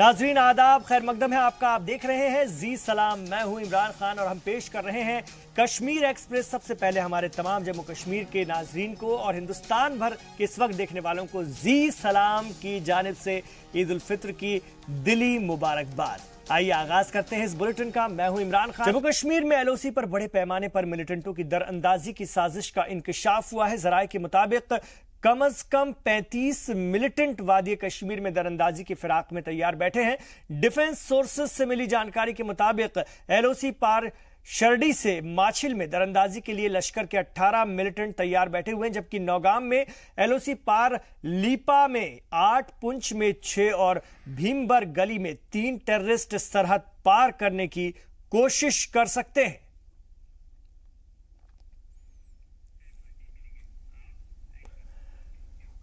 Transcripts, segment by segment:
नाजरीन आदाब, खैर मकदम है आपका। आप देख रहे हैं जी सलाम, मैं हूं इमरान खान और हम पेश कर रहे हैं कश्मीर एक्सप्रेस। सबसे पहले हमारे तमाम जम्मू कश्मीर के नाजरीन को और हिंदुस्तान भर के इस वक्त देखने वालों को जी सलाम की जानिब से ईद उल फित्र की दिली मुबारकबाद। आइए आगाज करते हैं इस बुलेटिन का। मैं हूं इमरान खान। जम्मू कश्मीर में एलओसी पर बड़े पैमाने पर मिलिटेंटों की दरअंदाजी की साजिश का इंकशाफ हुआ है। जराये के मुताबिक कम अज कम 35 मिलिटेंट वादी कश्मीर में दरअंदाजी की फिराक में तैयार बैठे हैं। डिफेंस सोर्सेज से मिली जानकारी के मुताबिक एलओसी पार शर्डी से माछिल में दरअंदाजी के लिए लश्कर के 18 मिलिटेंट तैयार बैठे हुए हैं, जबकि नौगाम में एलओसी पार लीपा में 8, पुंछ में 6 और भीमबर गली में 3 टेररिस्ट सरहद पार करने की कोशिश कर सकते हैं।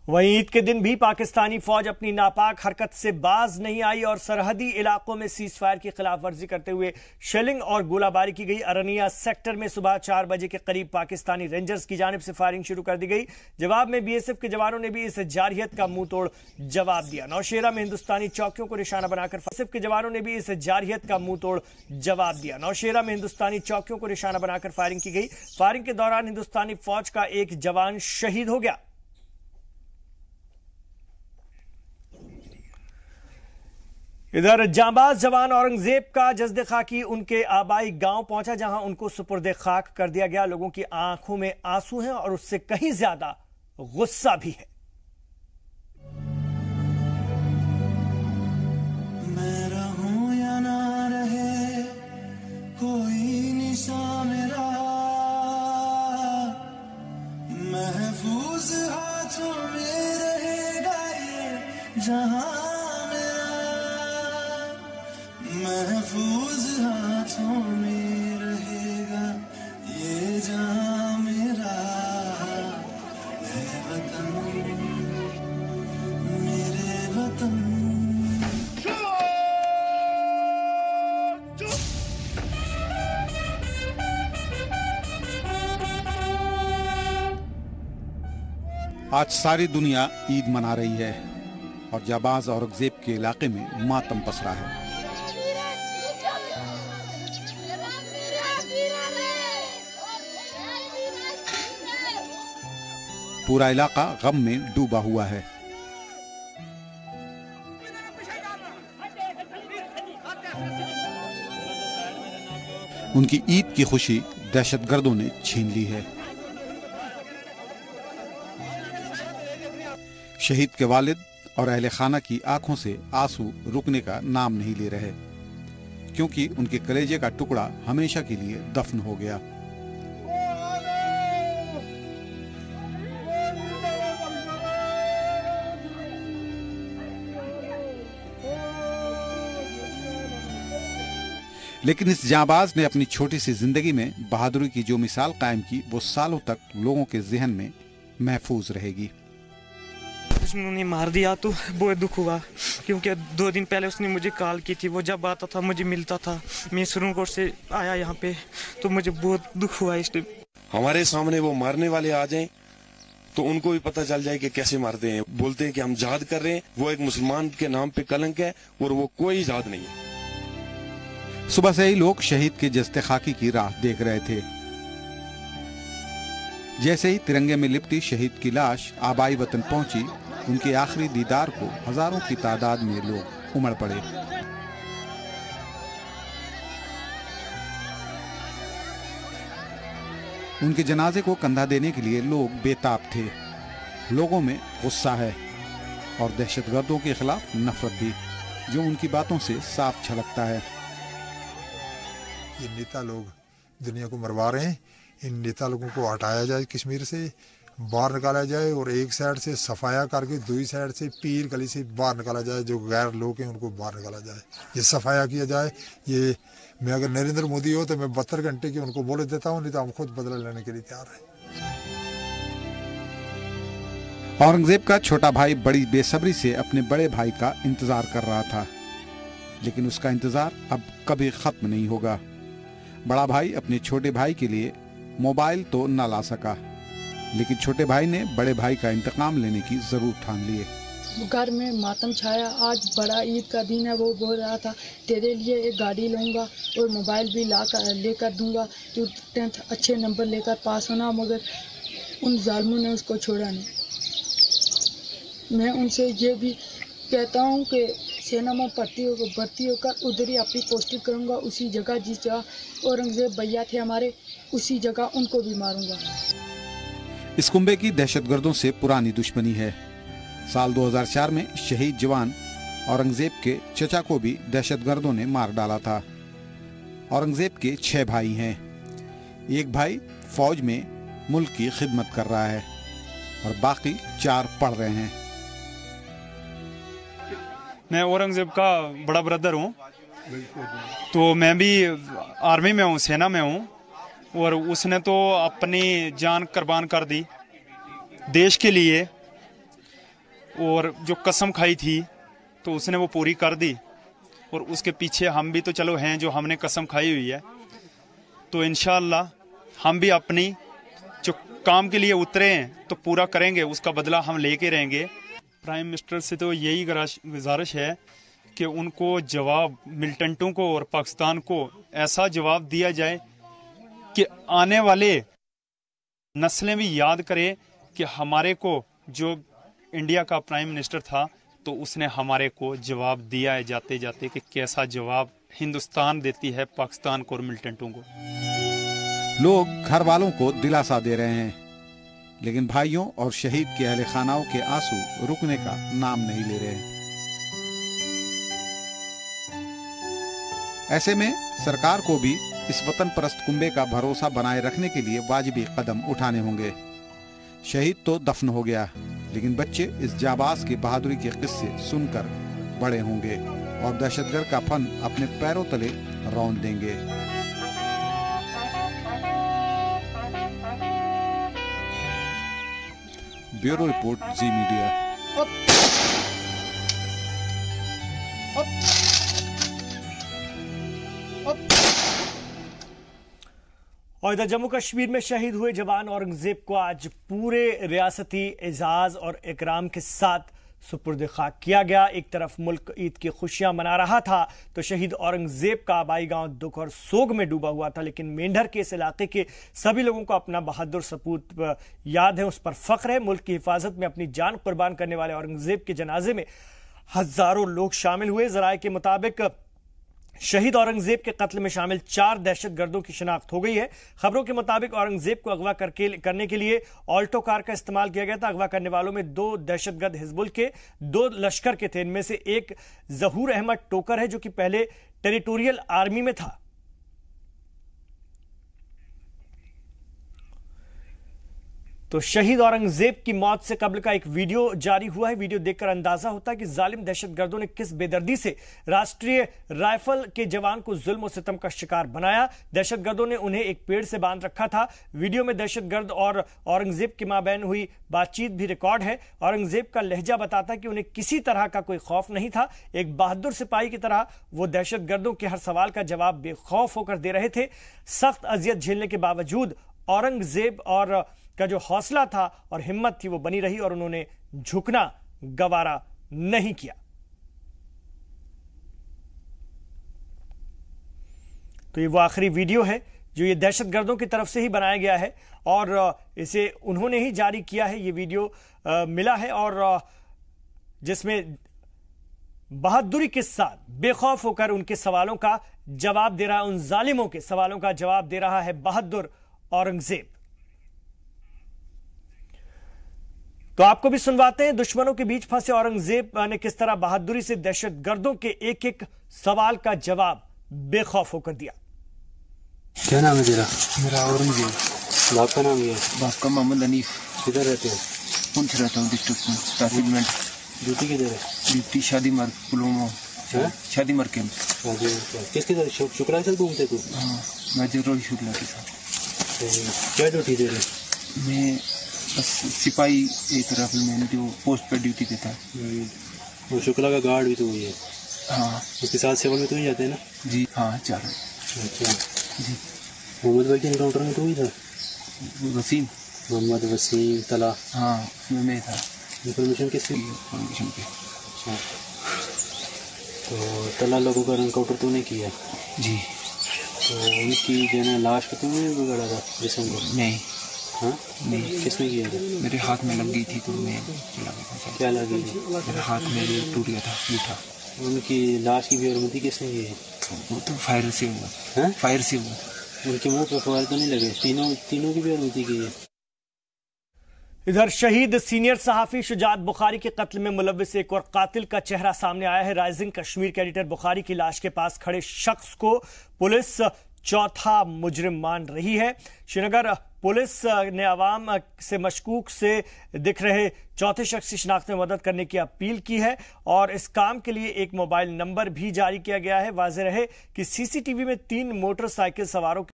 वहीं ईद के दिन भी पाकिस्तानी फौज अपनी नापाक हरकत से बाज नहीं आई और सरहदी इलाकों में सीज फायर की खिलाफ वर्जी करते हुए शेलिंग और गोलाबारी की गई। अरनिया सेक्टर में सुबह 4 बजे के करीब पाकिस्तानी रेंजर्स की जानिब से फायरिंग शुरू कर दी गई। जवाब में बीएसएफ के जवानों ने भी इस जारहियत का मुंह तोड़ जवाब दिया। नौशेरा में हिंदुस्तानी चौकियों को निशाना बनाकर बीएसएफ के जवानों ने भी इस जारहियत का मुंह तोड़ जवाब दिया। नौशेरा में हिंदुस्तानी चौकियों को निशाना बनाकर फायरिंग की गई। फायरिंग के दौरान हिंदुस्तानी फौज का एक जवान शहीद हो गया। इधर जांबाज जवान औरंगजेब का जज्द खाकी उनके आबाई गांव पहुंचा, जहां उनको सुपुर्दे खाक कर दिया गया। लोगों की आंखों में आंसू हैं और उससे कहीं ज्यादा गुस्सा भी है। मैं रहूं या ना रहे कोई निशान मेरा, महफूज हाथों में रहेगा ये जहां, महफूज हाथों में रहेगा ये जहां मेरा है वतन, मेरे वतन। आज सारी दुनिया ईद मना रही है और जाबाज औरंगजेब के इलाके में मातम पसरा है। पूरा इलाका गम में डूबा हुआ है। उनकी ईद की खुशी दहशतगर्दों ने छीन ली है। शहीद के वालिद और अहले खाना की आंखों से आंसू रुकने का नाम नहीं ले रहे, क्योंकि उनके कलेजे का टुकड़ा हमेशा के लिए दफन हो गया। लेकिन इस जांबाज ने अपनी छोटी सी जिंदगी में बहादुरी की जो मिसाल कायम की, वो सालों तक लोगों के जहन में महफूज रहेगी। उसने मार दिया तो बहुत दुख हुआ, क्योंकि 2 दिन पहले उसने मुझे कॉल की थी। वो जब आता था मुझे मिलता था। मैं सुरनकोट से आया यहाँ पे तो मुझे बहुत दुख हुआ। इस टाइम हमारे सामने वो मारने वाले आ जाएं तो उनको भी पता चल जाए कि कैसे मारते हैं। बोलते हैं कि हम जिहाद कर रहे हैं, वो एक मुसलमान के नाम पे कलंक है और वो कोई जिहाद नहीं है। सुबह से ही लोग शहीद के जस्ते खाकी की राह देख रहे थे। जैसे ही तिरंगे में लिपटी शहीद की लाश आबाई वतन पहुंची, उनके आखिरी दीदार को हजारों की तादाद में लोग उमड़ पड़े। उनके जनाजे को कंधा देने के लिए लोग बेताब थे। लोगों में गुस्सा है और दहशतगर्दों के खिलाफ नफरत भी, जो उनकी बातों से साफ झलकता है। ये नेता लोग दुनिया को मरवा रहे हैं। इन नेता लोगों को हटाया जाए, कश्मीर से बाहर निकाला जाए और एक साइड से सफाया करके दूसरी साइड से पीर गली से बाहर निकाला जाए। जो गैर लोग हैं उनको बाहर निकाला जाए, ये सफाया किया जाए। ये मैं अगर नरेंद्र मोदी हो तो मैं 72 घंटे की उनको बोल देता हूँ, नहीं तो हम खुद बदला लेने के लिए तैयार हैं। औरंगजेब का छोटा भाई बड़ी बेसब्री से अपने बड़े भाई का इंतजार कर रहा था, लेकिन उसका इंतजार अब कभी खत्म नहीं होगा। बड़ा भाई अपने छोटे भाई के लिए मोबाइल तो न ला सका, लेकिन छोटे भाई ने बड़े भाई का इंतकाम लेने की जरूर ठान लिए। घर में मातम छाया। आज बड़ा ईद का दिन है। वो बोल रहा था तेरे लिए एक गाड़ी लूँगा और मोबाइल भी लेकर दूँगा, तो 10th अच्छे नंबर लेकर पास होना, मगर उन जालिमों ने उसको छोड़ा नहीं। मैं उनसे ये भी कहता हूँ कि सेना में भर्ती होकर उधर ही अपनी पोस्टिंग करूँगा, उसी जगह जिस जगह औरंगजेब भैया थे हमारे, उसी जगह उनको भी मारूँगा। इस कुंबे की दहशतगर्दों से पुरानी दुश्मनी है। साल 2004 में शहीद जवान औरंगजेब के चचा को भी दहशतगर्दों ने मार डाला था। औरंगजेब के 6 भाई हैं। एक भाई फौज में मुल्क की खिदमत कर रहा है और बाकी 4 पढ़ रहे हैं। मैं औरंगजेब का बड़ा ब्रदर हूँ, तो मैं भी आर्मी में हूँ, सेना में हूँ, और उसने तो अपनी जान कुर्बान कर दी देश के लिए, और जो कसम खाई थी तो उसने वो पूरी कर दी। और उसके पीछे हम भी तो चलो हैं, जो हमने कसम खाई हुई है, तो इंशाअल्लाह हम भी अपनी जो काम के लिए उतरे हैं तो पूरा करेंगे, उसका बदला हम लेके रहेंगे। प्राइम मिनिस्टर से तो यही गुजारिश है कि उनको जवाब, मिलिटेंटों को और पाकिस्तान को ऐसा जवाब दिया जाए कि आने वाले नस्लें भी याद करें कि हमारे को जो इंडिया का प्राइम मिनिस्टर था तो उसने हमारे को जवाब दिया है जाते जाते, कि कैसा जवाब हिंदुस्तान देती है पाकिस्तान को और मिलिटेंटों को। लोग घर वालों को दिलासा दे रहे हैं, लेकिन भाइयों और शहीद के अहले खानाओं के आंसू रुकने का नाम नहीं ले रहे हैं। ऐसे में सरकार को भी इस वतन परस्त कुंबे का भरोसा बनाए रखने के लिए वाजिबी कदम उठाने होंगे। शहीद तो दफन हो गया, लेकिन बच्चे इस जाबाज की बहादुरी के किस्से सुनकर बड़े होंगे और दहशतगर्द का फन अपने पैरों तले रौंद देंगे। ब्यूरो रिपोर्ट, जी मीडिया। और इधर जम्मू कश्मीर में शहीद हुए जवान औरंगजेब को आज पूरे रियासती एजाज और इकराम के साथ सुपुर्द खाक किया गया। एक तरफ मुल्क ईद की खुशियां मना रहा था तो शहीद औरंगजेब का आबाई गांव दुख और सोग में डूबा हुआ था। लेकिन मेंढर के इस इलाके के सभी लोगों को अपना बहादुर सपूत याद है, उस पर फख्र है। मुल्क की हिफाजत में अपनी जान कुर्बान करने वाले औरंगजेब के जनाजे में हजारों लोग शामिल हुए। जराये के मुताबिक शहीद औरंगजेब के कत्ल में शामिल 4 दहशतगर्दों की शिनाख्त हो गई है। खबरों के मुताबिक औरंगजेब को अगवा करने के लिए ऑल्टो कार का इस्तेमाल किया गया था। अगवा करने वालों में 2 दहशतगर्द हिजबुल के, 2 लश्कर के थे। इनमें से एक जहूर अहमद टोकर है, जो कि पहले टेरिटोरियल आर्मी में था। तो शहीद औरंगजेब की मौत से कब्ल का एक वीडियो जारी हुआ है। वीडियो देखकर अंदाजा होता है कि जालिम दहशतगर्दों ने किस बेदर्दी से राष्ट्रीय राइफल के जवान को जुल्म और सितम का शिकार बनाया। दहशतगर्दों ने उन्हें एक पेड़ से बांध रखा था। वीडियो में दहशतगर्द और औरंगजेब के माबैन हुई बातचीत भी रिकॉर्ड है। औरंगजेब का लहजा बताता है कि उन्हें किसी तरह का कोई खौफ नहीं था। एक बहादुर सिपाही की तरह वो दहशतगर्दों के हर सवाल का जवाब बेखौफ होकर दे रहे थे। सख्त अजियत झेलने के बावजूद औरंगजेब और का जो हौसला था और हिम्मत थी वो बनी रही और उन्होंने झुकना गवारा नहीं किया। तो ये वो आखिरी वीडियो है जो ये दहशतगर्दों की तरफ से ही बनाया गया है और इसे उन्होंने ही जारी किया है। ये वीडियो मिला है और जिसमें बहादुरी के साथ बेखौफ होकर उनके सवालों का जवाब दे रहा है, उन जालिमों के सवालों का जवाब दे रहा है बहादुर औरंगजेब। तो आपको भी सुनवाते हैं दुश्मनों के बीच फंसे औरंगजेब ने किस तरह बहादुरी से दहशतगर्दों के एक एक सवाल का जवाब बेखौफ होकर दिया। क्या नाम है तेरा? मेरा औरंगजेब। बाप का नाम क्या है? बाप का मोहम्मद हनीफ। किधर रहते हो? पुंछ रहता हूँ, डिस्ट्रिक्ट पुंछ, ट्रैफिक में। ड्यूटी किधर है? ड्यूटी शादी मार्ग पुलवामा, शादी मार्ग कैंप। किसके साथ? शुक्ला के साथ घूमते तू? हाँ, मैं रोहित शुक्ला के साथ। क्या ड्यूटी दे रहे? मैं बस सिपाही, एक राइफलमैन जो पोस्ट पर ड्यूटी देता है। और शुक्ला का गार्ड भी तो हुई है? हाँ। उसके साथ सेवा में तो ही जाते हैं ना? जी हाँ, 4। अच्छा जी। मोहम्मद भाई के इनकाउंटर में तो हुई था? वसीम, मोहम्मद वसीम तला। हाँ, उसमें मैं था। इन्फॉर्मेशन किससे? इन्फॉर्मेशन पे। अच्छा, तो तला लोगों का एनकाउंटर तूने किया? जी। तो उनकी जो है लाश को तूने बिगाड़ा था जिसम को? नहीं। हाँ नहीं। किसने किया था? मेरे हाथ में लग गई थी तो मैं चला गया। क्या लगी थी? मेरे हाथ में टूट गया था जूठा। उनकी लाश की बेरहमती किसने की है? वो तो फायर से हुआ। हाँ? फायर से हुआ। उनके मुंह पे फायर तो नहीं लगे? तीनों की बेरहमती की है। इधर शहीद सीनियर सहाफी शुजात बुखारी के कत्ल में मुलव्विस एक और कातिल का चेहरा सामने आया है। राइजिंग कश्मीर के एडिटर बुखारी की लाश के पास खड़े शख्स को पुलिस चौथा मुजरिम मान रही है। श्रीनगर पुलिस ने आवाम से मशकूक से दिख रहे चौथे शख्स की शिनाख्त में मदद करने की अपील की है और इस काम के लिए एक मोबाइल नंबर भी जारी किया गया है। वाज़ेह रहे कि सीसीटीवी में 3 मोटरसाइकिल सवारों की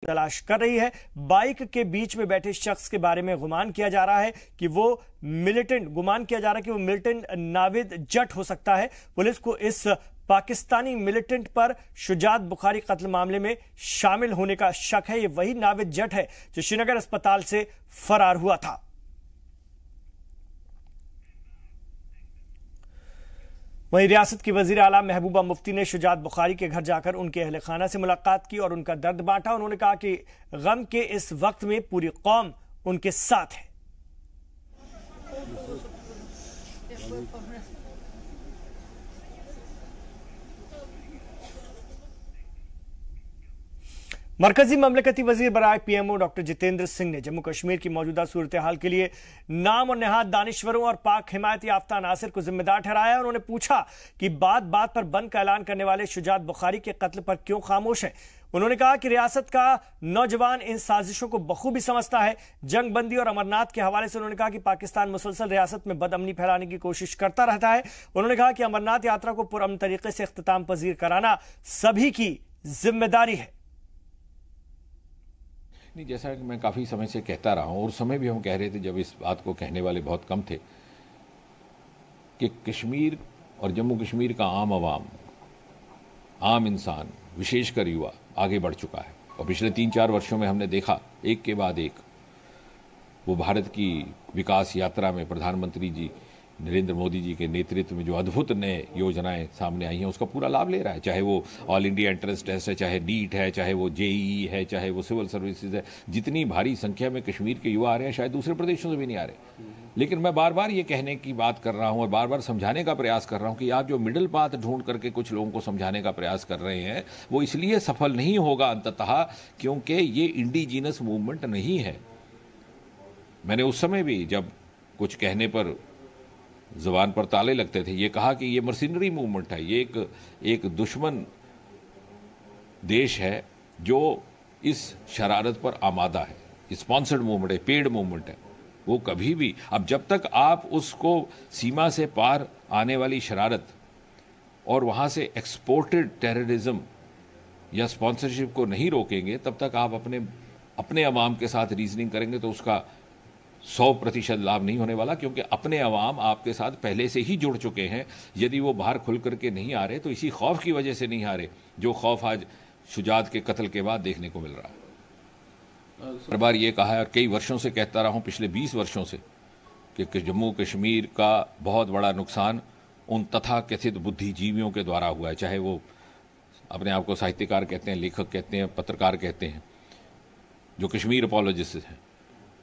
तलाश कर रही है। बाइक के बीच में बैठे शख्स के बारे में गुमान किया जा रहा है कि वो मिलिटेंट नाविद जट हो सकता है। पुलिस को इस पाकिस्तानी मिलिटेंट पर शुजात बुखारी कत्ल मामले में शामिल होने का शक है। ये वही नाविद जट है जो श्रीनगर अस्पताल से फरार हुआ था। वहीं रियासत की वजीर आला महबूबा मुफ्ती ने शुजात बुखारी के घर जाकर उनके अहले खाना से मुलाकात की और उनका दर्द बांटा। उन्होंने कहा कि गम के इस वक्त में पूरी कौम उनके साथ है। मरकजी ममलकती वजीर बराए पीएमओ डॉक्टर जितेंद्र सिंह ने जम्मू कश्मीर की मौजूदा सूरत हाल के लिए नाम और नेहाद दानिश्वरों और पाक हिमायत याफ्ता नासिर को जिम्मेदार ठहराया। उन्होंने पूछा कि बात बात पर बंद का ऐलान करने वाले शुजात बुखारी के कत्ल पर क्यों खामोश हैं। उन्होंने कहा कि रियासत का नौजवान इन साजिशों को बखूबी समझता है। जंग बंदी और अमरनाथ के हवाले से उन्होंने कहा कि पाकिस्तान मुसलसल रियासत में बदअमनी फैलाने की कोशिश करता रहता है। उन्होंने कहा कि अमरनाथ यात्रा को पुरअमन तरीके से इख्तिताम पजीर कराना सभी की जिम्मेदारी है। नहीं, जैसा कि मैं काफ़ी समय से कहता रहा हूँ और उस समय भी हम कह रहे थे जब इस बात को कहने वाले बहुत कम थे कि कश्मीर और जम्मू कश्मीर का आम आवाम, आम इंसान, विशेषकर युवा आगे बढ़ चुका है और पिछले 3-4 वर्षों में हमने देखा एक के बाद एक वो भारत की विकास यात्रा में प्रधानमंत्री जी नरेंद्र मोदी जी के नेतृत्व में जो अद्भुत नए योजनाएं सामने आई हैं उसका पूरा लाभ ले रहा है। चाहे वो ऑल इंडिया एंट्रेंस टेस्ट है, चाहे नीट है, चाहे वो जेईई है, चाहे वो सिविल सर्विसेज है। जितनी भारी संख्या में कश्मीर के युवा आ रहे हैं शायद दूसरे प्रदेशों से भी नहीं आ रहे। लेकिन मैं बार बार ये कहने की बात कर रहा हूँ और बार बार समझाने का प्रयास कर रहा हूँ कि आप जो मिडिल पाथ ढूंढ करके कुछ लोगों को समझाने का प्रयास कर रहे हैं वो इसलिए सफल नहीं होगा अंततः क्योंकि ये इंडिजीनस मूवमेंट नहीं है। मैंने उस समय भी जब कुछ कहने पर ज़बान पर ताले लगते थे ये कहा कि ये मर्सिनरी मूवमेंट है, ये एक दुश्मन देश है जो इस शरारत पर आमादा है, स्पॉन्सर्ड मूवमेंट है, पेड मूवमेंट है। वो कभी भी, अब जब तक आप उसको सीमा से पार आने वाली शरारत और वहाँ से एक्सपोर्टेड टेररिज्म या स्पॉन्सरशिप को नहीं रोकेंगे तब तक आप अपने अवाम के साथ रीजनिंग करेंगे तो उसका 100% लाभ नहीं होने वाला, क्योंकि अपने अवाम आपके साथ पहले से ही जुड़ चुके हैं। यदि वो बाहर खुल करके नहीं आ रहे तो इसी खौफ की वजह से नहीं आ रहे जो खौफ आज शुजात के कत्ल के बाद देखने को मिल रहा है। हर बार ये कहा है और कई वर्षों से कहता रहा हूँ, पिछले 20 वर्षों से, कि जम्मू कश्मीर का बहुत बड़ा नुकसान उन तथाकथित बुद्धिजीवियों के द्वारा हुआ है, चाहे वो अपने आप को साहित्यकार कहते हैं, लेखक कहते हैं, पत्रकार कहते हैं, जो कश्मीर अपॉलोजिस्ट हैं।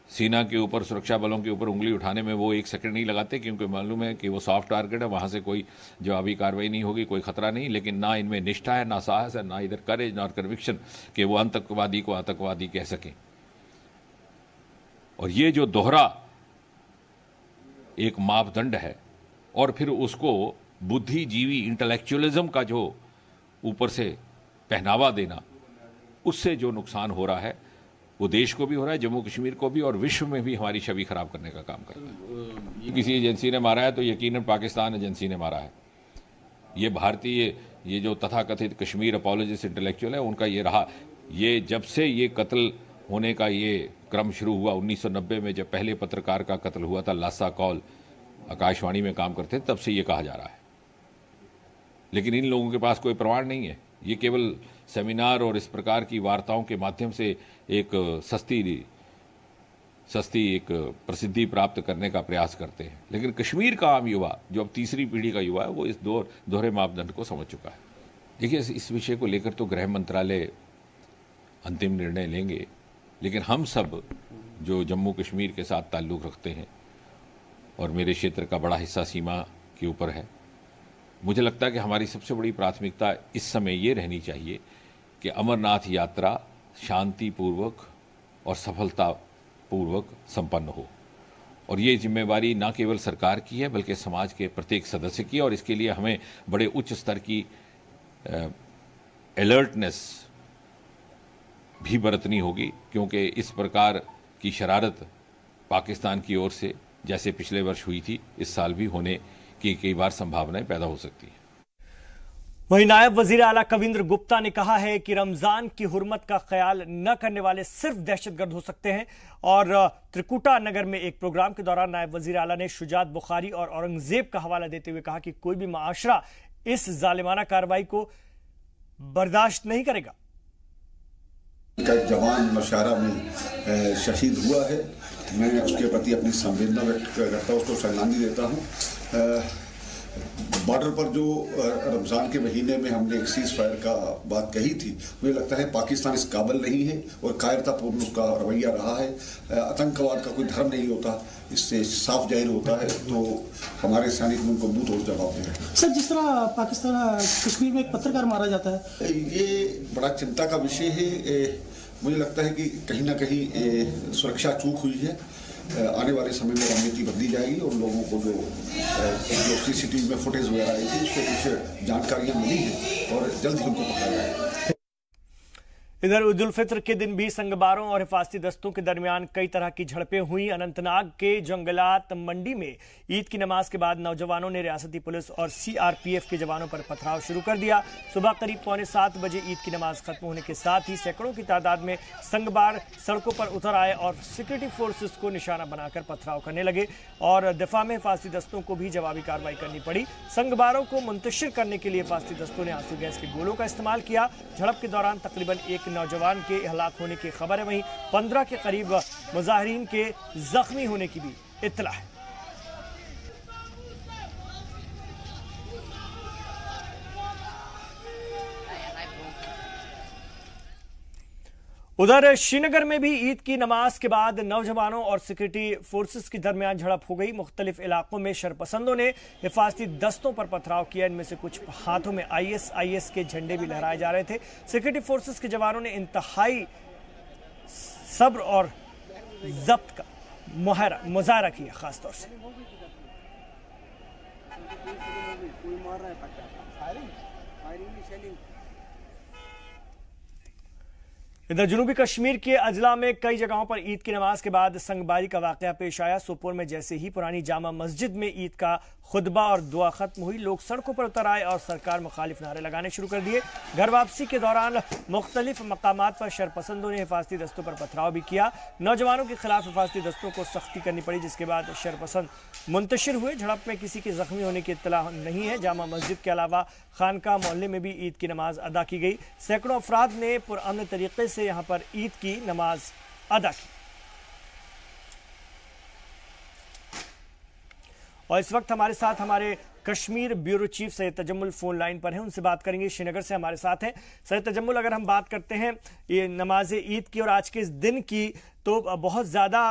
सीना के ऊपर, सुरक्षा बलों के ऊपर उंगली उठाने में वो 1 सेकंड नहीं लगाते क्योंकि मालूम है कि वो सॉफ्ट टारगेट है, वहाँ से कोई जवाबी कार्रवाई नहीं होगी, कोई खतरा नहीं। लेकिन ना इनमें निष्ठा है, ना साहस है, ना इधर करेज, ना कन्विक्शन कि वो आतंकवादी को आतंकवादी कह सकें। और ये जो दोहरा एक मापदंड है और फिर उसको बुद्धिजीवी इंटेलेक्चुअलिज्म का जो ऊपर से पहनावा देना, उससे जो नुकसान हो रहा है वो देश को भी हो रहा है, जम्मू कश्मीर को भी, और विश्व में भी हमारी छवि खराब करने का काम करता है। ये किसी एजेंसी ने मारा है तो यकीनन पाकिस्तान एजेंसी ने मारा है। ये भारतीय, ये जो तथाकथित कश्मीर अपॉलोजिस्ट इंटेलेक्चुअल है उनका ये रहा। ये जब से ये कत्ल होने का ये क्रम शुरू हुआ 1990 में, जब पहले पत्रकार का कत्ल हुआ था लासा कौल, आकाशवाणी में काम करते, तब से ये कहा जा रहा है। लेकिन इन लोगों के पास कोई प्रमाण नहीं है। ये केवल सेमिनार और इस प्रकार की वार्ताओं के माध्यम से एक सस्ती सस्ती एक प्रसिद्धि प्राप्त करने का प्रयास करते हैं। लेकिन कश्मीर का आम युवा, जो अब तीसरी पीढ़ी का युवा है, वो इस दोहरे मापदंड को समझ चुका है। देखिए, इस विषय को लेकर तो गृह मंत्रालय अंतिम निर्णय लेंगे, लेकिन हम सब जो जम्मू कश्मीर के साथ ताल्लुक़ रखते हैं और मेरे क्षेत्र का बड़ा हिस्सा सीमा के ऊपर है, मुझे लगता है कि हमारी सबसे बड़ी प्राथमिकता इस समय ये रहनी चाहिए कि अमरनाथ यात्रा शांतिपूर्वक और सफलतापूर्वक संपन्न हो। और ये जिम्मेवारी न केवल सरकार की है बल्कि समाज के प्रत्येक सदस्य की है। और इसके लिए हमें बड़े उच्च स्तर की अलर्टनेस भी बरतनी होगी, क्योंकि इस प्रकार की शरारत पाकिस्तान की ओर से जैसे पिछले वर्ष हुई थी, इस साल भी होने की कई बार संभावनाएं पैदा हो सकती हैं। वहीं नायब वजीर आला कविंद्र गुप्ता ने कहा है कि रमजान की हुर्मत का ख्याल न करने वाले सिर्फ दहशतगर्द हो सकते हैं। और त्रिकुटा नगर में एक प्रोग्राम के दौरान नायब वजीर आला ने शुजात बुखारी और औरंगजेब का हवाला देते हुए कहा कि कोई भी माशरा इस जालिमाना कार्रवाई को बर्दाश्त नहीं करेगा। का जवान मशारा में शहीद हुआ है, मैं उसके प्रति अपनी संवेदना व्यक्त करता हूँ, उसको श्रद्धांजलि देता हूँ। बॉर्डर पर जो रमज़ान के महीने में हमने एक सीज फायर का बात कही थी, मुझे लगता है पाकिस्तान इस काबिल नहीं है और कायरतापूर्ण उसका रवैया रहा है। आतंकवाद का कोई धर्म नहीं होता, इससे साफ जाहिर होता है। तो हमारे सैनिक उनको मुंह तोड़ जवाब दे रहे हैं। सर, जिस तरह पाकिस्तान कश्मीर में एक पत्रकार मारा जाता है, ये बड़ा चिंता का विषय है। मुझे लगता है कि कहीं ना कहीं सुरक्षा चूक हुई है। आने वाले समय में रणनीति बदली जाएगी और लोगों को जो सीसीटीवी में फुटेज वगैरह आई थी उससे कुछ जानकारियां मिली हैं और जल्द ही उनको पकड़ा जाएगा। इधर ईद उल फित्र के दिन भी संगबारों और हिफाजती दस्तों के दरमियान कई तरह की झड़पें हुई। अनंतनाग के जंगलात मंडी में ईद की नमाज के बाद नौजवानों ने रियासती पुलिस और सीआरपीएफ के जवानों पर पथराव शुरू कर दिया। सुबह करीब 6:45 बजे ईद की नमाज खत्म होने के साथ ही सैकड़ों की तादाद में संगबार सड़कों पर उतर आए और सिक्योरिटी फोर्सेस को निशाना बनाकर पथराव करने लगे और दिफा में हिफाजती दस्तों को भी जवाबी कार्रवाई करनी पड़ी। संगबारों को मुंतशिर करने के लिए हिफाजती दस्तों ने आंसू गैस के गोलों का इस्तेमाल किया। झड़प के दौरान तकरीबन एक नौजवान के हलाक होने की खबर है, वहीं 15 के करीब मुजाहिरीन के जख्मी होने की भी इत्तला है। उधर श्रीनगर में भी ईद की नमाज के बाद नौजवानों और सिक्योरिटी फोर्सेस के दरमियान झड़प हो गई। मुख्तलिफ इलाकों में शरपसंदों ने हिफाजती दस्तों पर पथराव किया। इनमें से कुछ हाथों में आईएसआईएस के झंडे भी लहराए जा रहे थे। सिक्योरिटी फोर्सेस के जवानों ने इंतहाई सब्र और जब्त का मुजाहरा किया। खासतौर से इधर जनूबी कश्मीर के अजला में कई जगहों पर ईद की नमाज के बाद संगबारी का वाकया पेश आया। सोपोर में जैसे ही पुरानी जामा मस्जिद में ईद का खुतबा और दुआ खत्म हुई, लोग सड़कों पर उतर आए और सरकार मुखालिफ नारे लगाने शुरू कर दिए। घर वापसी के दौरान मुख्तलिफ मकामात पर शरपसंदों ने हिफाजती दस्तों पर पथराव भी किया। नौजवानों के खिलाफ हिफाजती दस्तों को सख्ती करनी पड़ी, जिसके बाद शरपसंद मुंतशिर हुए। झड़प में किसी के जख्मी होने की इत्तला नहीं है। जामा मस्जिद के अलावा खानका मोहल्ले में भी ईद की नमाज अदा की गई। सैकड़ों अफराद ने पुरअमन तरीके से यहाँ पर ईद की नमाज अदा की। और इस वक्त हमारे साथ हमारे Kashmir bureau chief Syed Tajammul phone line पर हैं, उनसे बात करेंगे। श्रीनगर से हमारे साथ हैं सैयद तजम्मुल। अगर हम बात करते हैं ये नमाज ईद की और आज के इस दिन की, तो बहुत ज़्यादा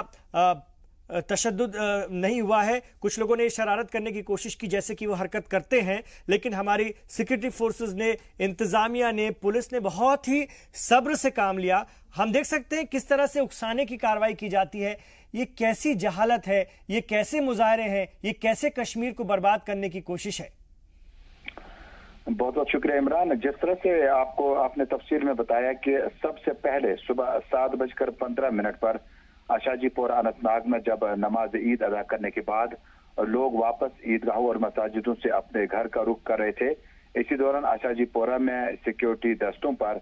तशद्दुद नहीं हुआ है। कुछ लोगों ने शरारत करने की कोशिश की जैसे कि वो हरकत करते हैं, लेकिन हमारी सिक्योरिटी फोर्सेस ने, इंतजामिया ने, पुलिस ने बहुत ही सब्र से काम लिया। हम देख सकते हैं किस तरह से उकसाने की कार्रवाई की जाती है। ये कैसी जहालत है, ये कैसे मुजाहरे हैं, ये कैसे कश्मीर को बर्बाद करने की कोशिश है। बहुत बहुत शुक्रिया इमरान। जिस तरह से आपने तफसीर में बताया कि सबसे पहले सुबह 7:15 पर आशाजीपुर अनंतनाग में जब नमाज ईद अदा करने के बाद लोग वापस ईदगाहों और मसाजिदों से अपने घर का रुख कर रहे थे। इसी दौरान आशाजीपुरा में सिक्योरिटी दस्तों पर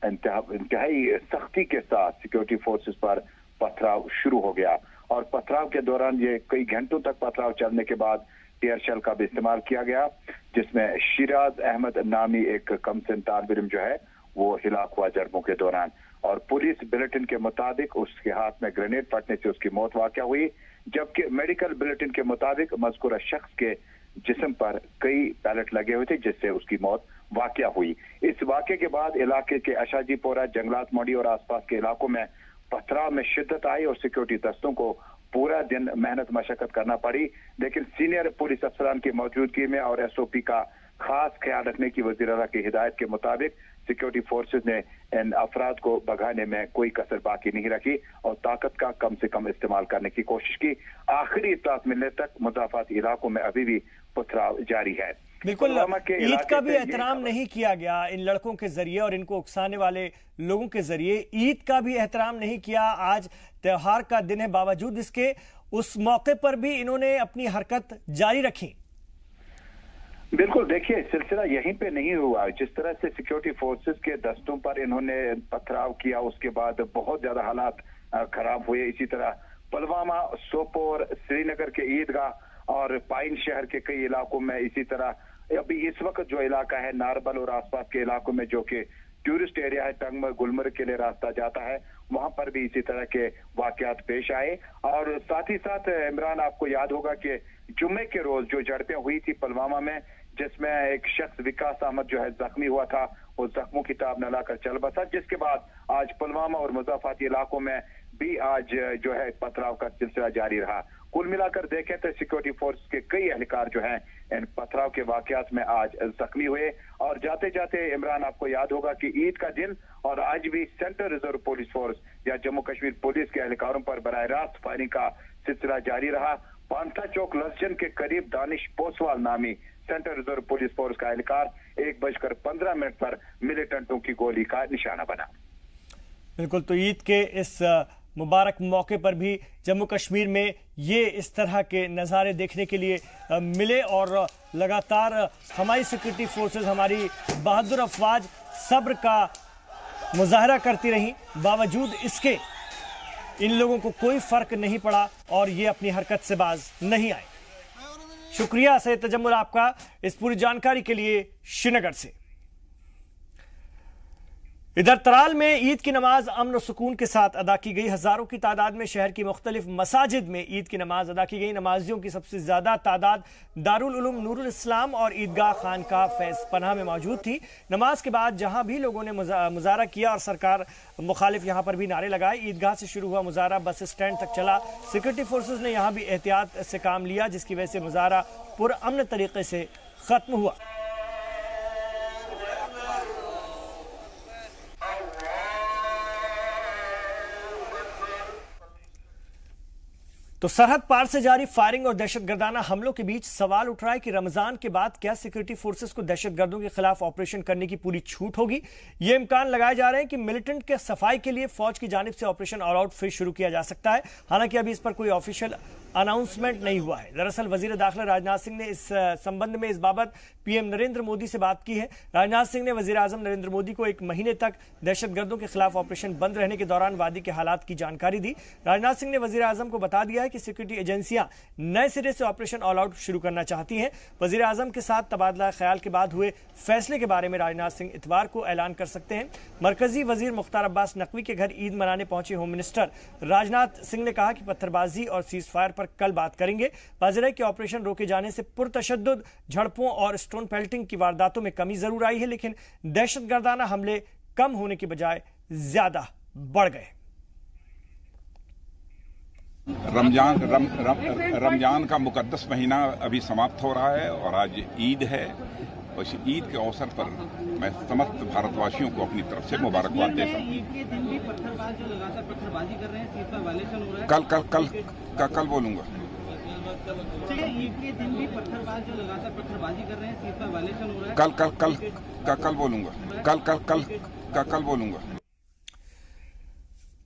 इंतहाई सख्ती के साथ सिक्योरिटी फोर्सेस पर पथराव शुरू हो गया और पथराव के दौरान ये कई घंटों तक पथराव चलने के बाद टीयर शेल का भी इस्तेमाल किया गया, जिसमें शिराज अहमद नामी एक कमसिन तालिब इल्म जो है वो हिलाक हुआ जरबों के दौरान। और पुलिस बुलेटिन के मुताबिक उसके हाथ में ग्रेनेड फटने से उसकी मौत वाक़या हुई, जबकि मेडिकल बुलेटिन के मुताबिक मज़कूरा शख्स के जिस्म पर कई पैलेट लगे हुए थे जिससे उसकी मौत वाक़या हुई। इस वाक़े के बाद इलाके के अशाजीपोरा, जंगलात मंडी और आसपास के इलाकों में पथराव में शिद्दत आई और सिक्योरिटी दस्तों को पूरा दिन मेहनत मशक्कत करना पड़ी, लेकिन सीनियर पुलिस अफसरान की मौजूदगी में और SOP का खास ख्याल रखने की वज़ीर आला की हिदायत के मुताबिक सिक्योरिटी फोर्सेज ने इन अफराद को भगाने में कोई कसर बाकी नहीं रखी और ताकत का कम से कम इस्तेमाल करने की कोशिश की। आखिरी इत्तलात मिलने तक मुज़ाफ़ाती इलाकों में अभी भी पथराव जारी है। बिल्कुल, ईद का भी एहतराम नहीं किया गया इन लड़कों के जरिए और इनको उकसाने वाले लोगों के जरिए। ईद का भी एहतराम नहीं किया। आज त्योहार का दिन है, बावजूद इसके उस मौके पर भी इन्होंने अपनी हरकत जारी रखी। बिल्कुल, देखिए सिलसिला यहीं पे नहीं हुआ। जिस तरह से सिक्योरिटी फोर्सेस के दस्तों पर इन्होंने पथराव किया उसके बाद बहुत ज्यादा हालात खराब हुए। इसी तरह पुलवामा, सोपोर, श्रीनगर के ईदगाह और पाइन शहर के कई इलाकों में, इसी तरह अभी इस वक्त जो इलाका है नारबल और आसपास के इलाकों में जो कि टूरिस्ट एरिया है, टंगमर गुलमर्ग के लिए रास्ता जाता है, वहां पर भी इसी तरह के वाकयात पेश आए। और साथ ही साथ इमरान, आपको याद होगा कि जुम्मे के रोज जो झड़पें हुई थी पुलवामा में, जिसमें एक शख्स विकास अहमद जो है जख्मी हुआ था, वो जख्मों की ताब न लाकर चल बसा, जिसके बाद आज पुलवामा और मुज़ाफ़ाती इलाकों में भी आज जो है पथराव का सिलसिला जारी रहा। कुल मिलाकर देखें तो सिक्योरिटी फोर्स के कई एहलकार जो हैं इन पथराव के वाकयात में आज जख्मी हुए। और जाते जाते इमरान, आपको याद होगा कि ईद का दिन और आज भी सेंट्रल रिजर्व पुलिस फोर्स या जम्मू कश्मीर पुलिस के एहलकारों पर बराह रास्त फायरिंग का सिलसिला जारी रहा। पांता चौक लसजन के करीब दानिश पोसवाल नामी सेंट्रल रिजर्व पुलिस फोर्स का एहलकार 1:15 पर मिलिटेंटों की गोली का निशाना बना। बिल्कुल, तो ईद के इस मुबारक मौके पर भी जम्मू कश्मीर में ये इस तरह के नज़ारे देखने के लिए मिले और लगातार हमारी सिक्योरिटी फोर्सेस, हमारी बहादुर अफवाज सब्र का मुजाहरा करती रहीं। बावजूद इसके इन लोगों को कोई फर्क नहीं पड़ा और ये अपनी हरकत से बाज नहीं आए। शुक्रिया सैयद तजम्मुल आपका इस पूरी जानकारी के लिए श्रीनगर से। इधर तराल में ईद की नमाज अमन और सुकून के साथ अदा की गई। हजारों की तादाद में शहर की मुख्तलिफ मसाजिद में ईद की नमाज अदा की गई। नमाजियों की सबसे ज्यादा तादाद दारुल उलूम नूरुल इस्लाम और ईदगाह खानका फैज पनाह में मौजूद थी। नमाज के बाद जहां भी लोगों ने मुजाहरा किया और सरकार मुखालिफ यहां पर भी नारे लगाए। ईदगाह से शुरू हुआ मुजाहरा बस स्टैंड तक चला। सिक्योरिटी फोर्सेज ने यहां भी एहतियात से काम लिया, जिसकी वजह से मुजाहरा पुरअमन तरीके से खत्म हुआ। तो सरहद पार से जारी फायरिंग और दहशतगर्दाना हमलों के बीच सवाल उठ रहा है कि रमजान के बाद क्या सिक्योरिटी फोर्सेस को दहशतगर्दों के खिलाफ ऑपरेशन करने की पूरी छूट होगी। ये इम्कान लगाए जा रहे हैं कि मिलिटेंट के सफाई के लिए फौज की जानिब से ऑपरेशन ऑल आउट फिर शुरू किया जा सकता है। हालांकि अभी इस पर कोई ऑफिशियल अनाउंसमेंट नहीं हुआ है। दरअसल वजीर दाखिला राजनाथ सिंह ने इस संबंध में इस बाबत पीएम नरेंद्र मोदी से बात की है। राजनाथ सिंह ने वजीर आजम नरेंद्र मोदी को 1 महीने तक दहशतगर्दों के खिलाफ ऑपरेशन बंद रहने के दौरान वादी के हालात की जानकारी दी। राजनाथ सिंह ने वजीर आजम को बता दिया है कि सिक्योरिटी एजेंसियां नए सिरे से ऑपरेशन ऑल आउट शुरू करना चाहती हैं। वजीर आजम के साथ तबादला ख्याल के बाद हुए फैसले के बारे में राजनाथ सिंह इतवार को ऐलान कर सकते हैं। मरकजी वजीर मुख्तार अब्बास नकवी के घर ईद मनाने पहुंचे होम मिनिस्टर राजनाथ सिंह ने कहा कि पत्थरबाजी और सीज फायर पर कल बात करेंगे। वाज़ेह है कि ऑपरेशन रोके जाने से पुरतशद्दुद झड़पों और स्टोन पेल्टिंग की वारदातों में कमी जरूर आई है, लेकिन दहशतगर्दाना हमले कम होने की बजाय ज्यादा बढ़ गए। रमजान का मुकद्दस महीना अभी समाप्त हो रहा है और आज ईद है। और इस ईद के अवसर पर मैं समस्त भारतवासियों को अपनी तरफ से मुबारकबाद देता हूँ। कल बोलूंगा। कल बोलूंगा। कल बोलूंगा।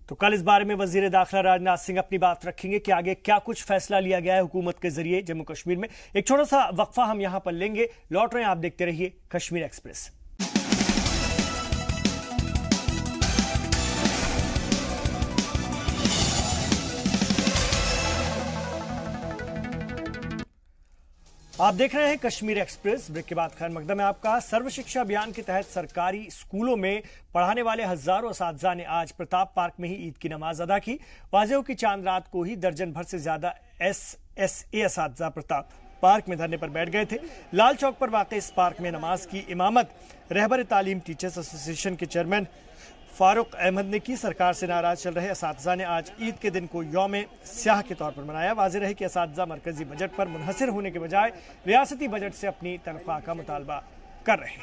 तो कल इस बारे में वजीर दाखिला राजनाथ सिंह अपनी बात रखेंगे कि आगे क्या कुछ फैसला लिया गया है हुकूमत के जरिए जम्मू कश्मीर में। एक छोटा सा वक्फा हम यहां पर लेंगे, लौट रहे हैं, आप देखते रहिए कश्मीर एक्सप्रेस। आप देख रहे हैं कश्मीर एक्सप्रेस। ब्रेक के बाद खैर मकदम है आपका। सर्व शिक्षा अभियान के तहत सरकारी स्कूलों में पढ़ाने वाले हजारों असातिज़ा ने आज प्रताप पार्क में ही ईद की नमाज अदा की। वाज़ेह हो कि चांद रात को ही दर्जन भर से ज्यादा SSA असातिज़ा प्रताप पार्क में धरने पर बैठ गए थे। लाल चौक पर वाक़ इस पार्क में नमाज की इमामत रहबर तालीम टीचर्स एसोसिएशन के चेयरमैन फारूक अहमद ने की। सरकार से नाराज चल रहे असातिज़ा ने आज ईद के दिन को यौम स्याह के तौर पर मनाया। वाज़ेह रहे कि असातिज़ा मरकजी बजट पर मुनहसिर होने के बजाय रियासती बजट से अपनी तनख्वाह का मुतालबा कर रहे हैं।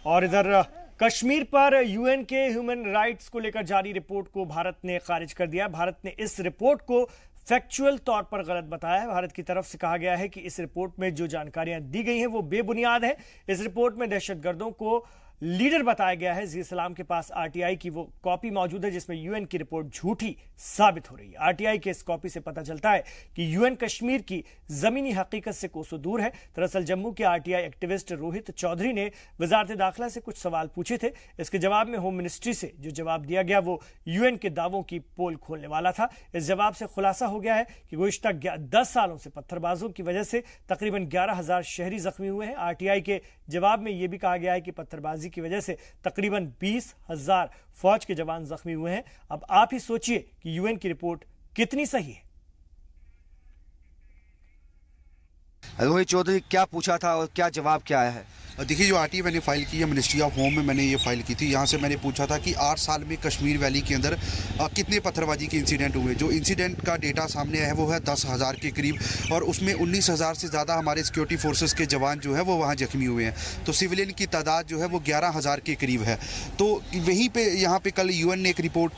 और इधर कश्मीर पर UN के ह्यूमन राइट्स को लेकर जारी रिपोर्ट को भारत ने खारिज कर दिया। भारत ने इस रिपोर्ट को फैक्चुअल तौर पर गलत बताया है। भारत की तरफ से कहा गया है कि इस रिपोर्ट में जो जानकारियां दी गई हैं वो बेबुनियाद है। इस रिपोर्ट में दहशतगर्दों को लीडर बताया गया है। जी सलाम के पास RTI की वो कॉपी मौजूद है जिसमें UN की रिपोर्ट झूठी साबित हो रही है। RTI के इस कॉपी से पता चलता है कि UN कश्मीर की जमीनी हकीकत से कोसों दूर है। दरअसल जम्मू के RTI एक्टिविस्ट रोहित चौधरी ने वजारत दाखिला से कुछ सवाल पूछे थे। इसके जवाब में होम मिनिस्ट्री से जो जवाब दिया गया वो UN के दावों की पोल खोलने वाला था। इस जवाब से खुलासा हो गया है कि गुज़िश्ता 10 सालों से पत्थरबाजों की वजह से तकरीबन 11,000 शहरी जख्मी हुए हैं। RTI के जवाब में यह भी कहा गया है कि पत्थरबाजी की वजह से तकरीबन 20,000 फौज के जवान जख्मी हुए हैं। अब आप ही सोचिए कि UN की रिपोर्ट कितनी सही है। रोहित चौधरी क्या पूछा था और क्या जवाब क्या आया है? देखिए, जो RTI मैंने फाइल की है मिनिस्ट्री ऑफ होम में मैंने ये फाइल की थी। यहाँ से मैंने पूछा था कि 8 साल में कश्मीर वैली के अंदर कितने पत्थरबाजी के इंसिडेंट हुए। जो इंसिडेंट का डेटा सामने आया है वो है 10,000 के करीब, और उसमें 19,000 से ज़्यादा हमारे सिक्योरिटी फोर्सेस के जवान जो है वो वहाँ जख्मी हुए हैं। तो सिविलियन की तादाद जो है वो 11,000 के करीब है। तो वहीं पर यहाँ पर कल UN ने एक रिपोर्ट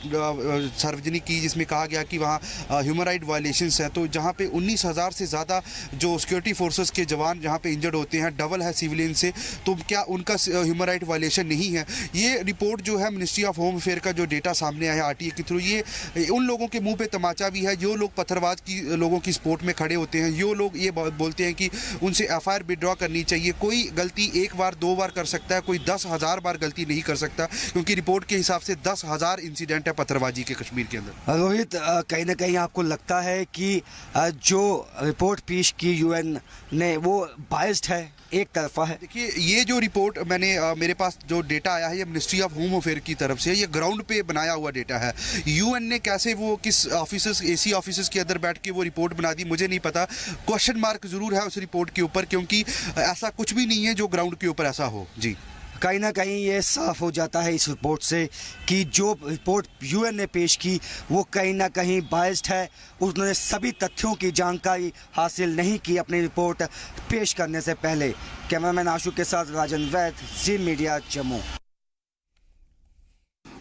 सार्वजनिक की जिसमें कहा गया कि वहाँ ह्यूमन राइट वायलेशंस हैं। तो जहाँ पर 19,000 से ज़्यादा जो सिक्योरिटी फोर्सेस के जवान जहाँ पे इंजर्ड होते हैं, डबल है सिविलियन से, तो क्या उनका ह्यूमन राइट वायलेशन नहीं है? ये रिपोर्ट जो है मिनिस्ट्री ऑफ होम अफेयर का जो डेटा सामने आया है RTI के थ्रू, ये उन लोगों के मुंह पे तमाचा भी है जो लोग पत्थरबाज की लोगों की सपोर्ट में खड़े होते हैं। जो लोग ये बोलते हैं कि उनसे FIR विड्रॉ करनी चाहिए। कोई गलती एक बार 2 बार कर सकता है, कोई 10,000 बार गलती नहीं कर सकता, क्योंकि रिपोर्ट के हिसाब से 10,000 इंसिडेंट है पत्थरबाजी के कश्मीर के अंदर। रोहित, कहीं ना कहीं आपको लगता है कि जो रिपोर्ट पेश की UN ने वो बायस्ड है, एक तरफा है? देखिए, ये जो रिपोर्ट मेरे पास जो डेटा आया है ये मिनिस्ट्री ऑफ होम अफेयर की तरफ से, ये ग्राउंड पे बनाया हुआ डेटा है। UN ने कैसे वो किस ऑफिसर्स AC ऑफिसर्स के अंदर बैठ के वो रिपोर्ट बना दी मुझे नहीं पता। क्वेश्चन मार्क जरूर है उस रिपोर्ट के ऊपर, क्योंकि ऐसा कुछ भी नहीं है जो ग्राउंड के ऊपर ऐसा हो। जी, कहीं ना कहीं ये साफ हो जाता है इस रिपोर्ट से कि जो रिपोर्ट UN ने पेश की वो कहीं ना कहीं बायस्ड है। उन्होंने सभी तथ्यों की जानकारी हासिल नहीं की अपनी रिपोर्ट पेश करने से पहले। कैमरामैन आशु के साथ राजन वैद, जी मीडिया, जम्मू।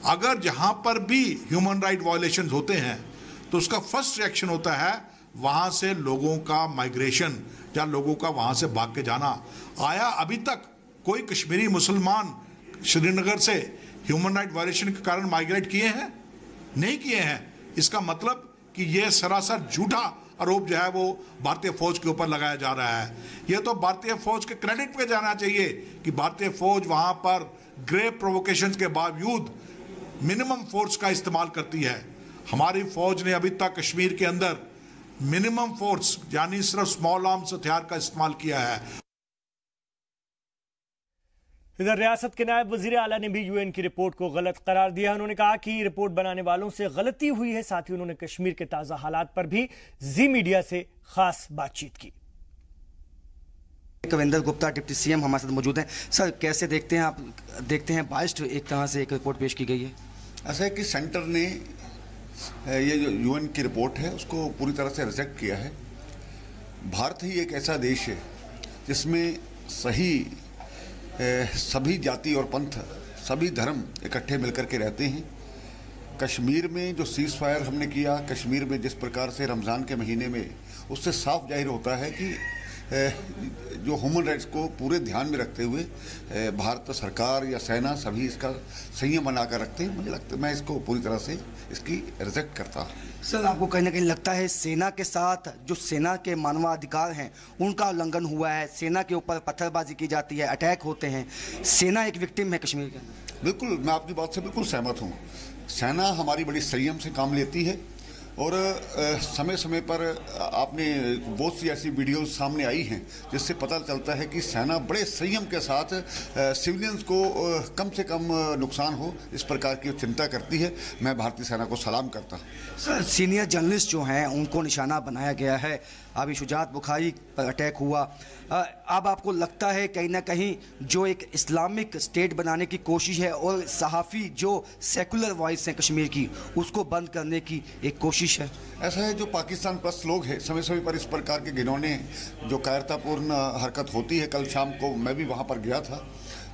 अगर जहां पर भी ह्यूमन राइट वायलेशंस होते हैं तो उसका फर्स्ट रिएक्शन होता है वहां से लोगों का माइग्रेशन, या लोगों का वहां से भाग के जाना। आया अभी तक कोई कश्मीरी मुसलमान श्रीनगर से ह्यूमन राइट वायलेशन के कारण माइग्रेट किए हैं? नहीं किए हैं। इसका मतलब कि यह सरासर झूठा आरोप जो है वो भारतीय फौज के ऊपर लगाया जा रहा है। यह तो भारतीय फौज के क्रेडिट पे जाना चाहिए कि भारतीय फौज वहां पर ग्रेव प्रोवोकेशंस के बावजूद मिनिमम फोर्स का इस्तेमाल करती है। हमारी फौज ने अभी तक कश्मीर के अंदर मिनिमम फोर्स यानी सिर्फ स्मॉल आर्म्स हथियार का इस्तेमाल किया है। इधर रियासत के नायब वजीर आला ने भी UN की रिपोर्ट को गलत करार दिया। उन्होंने कहा कि रिपोर्ट बनाने वालों से गलती हुई है। साथ ही उन्होंने कश्मीर के ताजा हालात पर भी जी मीडिया से खास बातचीत की। कविंदर गुप्ता डिप्टी CM हमारे साथ मौजूद हैं। सर, कैसे देखते हैं आप? देखते हैं बायस्ड एक तरह से एक रिपोर्ट पेश की गई है। ऐसा है कि सेंटर ने ये जो UN की रिपोर्ट है उसको पूरी तरह से रिजेक्ट किया है। भारत ही एक ऐसा देश है जिसमें सभी जाति और पंथ, सभी धर्म इकट्ठे मिलकर के रहते हैं। कश्मीर में जो सीज फायर हमने किया, कश्मीर में जिस प्रकार से रमज़ान के महीने में, उससे साफ जाहिर होता है कि जो ह्यूमन राइट्स को पूरे ध्यान में रखते हुए भारत सरकार या सेना सभी इसका संयम बनाकर रखते हैं। मुझे लगता है मैं इसको पूरी तरह से इसकी रिजेक्ट करता हूँ। सर, आपको कहीं ना कहीं लगता है सेना के साथ जो सेना के मानवाधिकार हैं उनका उल्लंघन हुआ है? सेना के ऊपर पत्थरबाजी की जाती है, अटैक होते हैं, सेना एक विक्टिम है कश्मीर के? बिल्कुल, मैं आपकी बात से बिल्कुल सहमत हूँ। सेना हमारी बड़ी संयम से काम लेती है और समय समय पर आपने बहुत सी ऐसी वीडियोस सामने आई हैं जिससे पता चलता है कि सेना बड़े संयम के साथ सिविलियंस को कम से कम नुकसान हो इस प्रकार की चिंता करती है। मैं भारतीय सेना को सलाम करता हूँ। सर, सीनियर जर्नलिस्ट जो हैं उनको निशाना बनाया गया है। अभी शुजात बुखारी पर अटैक हुआ। अब आपको लगता है कहीं ना कहीं जो एक इस्लामिक स्टेट बनाने की कोशिश है और सहाफ़ी जो सेकुलर वॉइस है कश्मीर की उसको बंद करने की एक कोशिश है? ऐसा है, जो पाकिस्तान प्लस लोग हैं समय समय पर इस प्रकार के घिनौने जो कायरतापूर्ण हरकत होती है। कल शाम को मैं भी वहाँ पर गया था,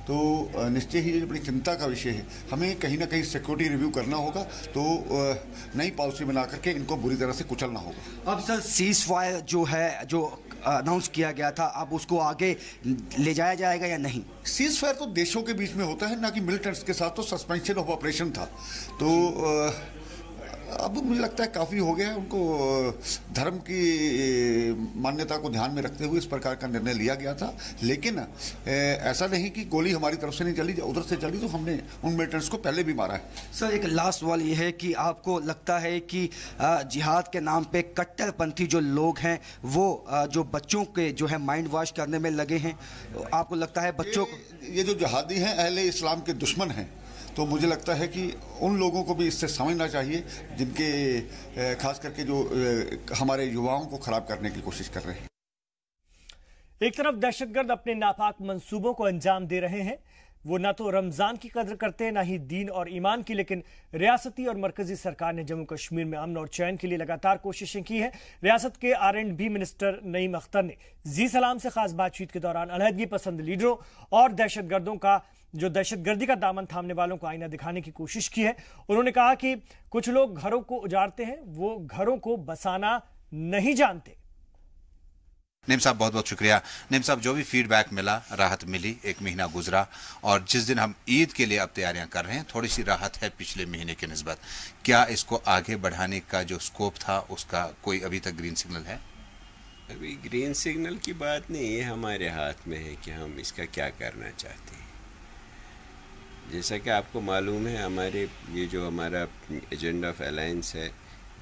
तो निश्चय ही ये बड़ी चिंता का विषय है। हमें कहीं ना कहीं सिक्योरिटी रिव्यू करना होगा, तो नई पॉलिसी बना करके इनको बुरी तरह से कुचलना होगा। अब सर सीज फायर जो है, जो अनाउंस किया गया था, अब उसको आगे ले जाया जाएगा या नहीं? सीज फायर तो देशों के बीच में होता है, ना कि मिलिटेंट्स के साथ। तो सस्पेंशन ऑफ ऑपरेशन था, तो अब मुझे लगता है काफ़ी हो गया है। उनको धर्म की मान्यता को ध्यान में रखते हुए इस प्रकार का निर्णय लिया गया था। लेकिन ऐसा नहीं कि गोली हमारी तरफ से नहीं चली, उधर से चली, तो हमने उन मिलिटेंट्स को पहले भी मारा है। सर, एक लास्ट सवाल ये है कि आपको लगता है कि जिहाद के नाम पे कट्टरपंथी जो लोग हैं वो जो बच्चों के जो है माइंड वॉश करने में लगे हैं? आपको लगता है बच्चों को ये जो जिहादी हैं अहले इस्लाम के दुश्मन हैं, तो मुझे लगता है कि उन लोगों को भी इससे समझना चाहिए जिनके खास करके जो हमारे युवाओं को खराब करने की कोशिश कर रहे हैं। एक तरफ दहशतगर्द अपने नापाक मंसूबों को अंजाम दे रहे हैं। वो ना तो रमजान की कदर करते हैं, ना ही दीन और ईमान की। लेकिन रियासती और मरकजी सरकार ने जम्मू कश्मीर में अमन और चैन के लिए लगातार कोशिशें की हैं। रियासत के R&B मिनिस्टर नईम अख्तर ने जी सलाम से खास बातचीत के दौरान अलहदगी पसंद लीडरों और दहशतगर्दों का जो दहशतगर्दी का दामन थामने वालों को आईना दिखाने की कोशिश की है। उन्होंने कहा कि कुछ लोग घरों को उजाड़ते हैं, वो घरों को बसाना नहीं जानते। नीम साहब, बहुत बहुत शुक्रिया। नीम साहब, जो भी फीडबैक मिला, राहत मिली, एक महीना गुजरा और जिस दिन हम ईद के लिए अब तैयारियां कर रहे हैं, थोड़ी सी राहत है पिछले महीने की निस्बत। क्या इसको आगे बढ़ाने का जो स्कोप था उसका कोई अभी तक ग्रीन सिग्नल है? अभी ग्रीन सिग्नल की बात नहीं, ये हमारे हाथ में है कि हम इसका क्या करना चाहते हैं। जैसा कि आपको मालूम है, हमारे ये जो हमारा एजेंडा ऑफ अलायंस है,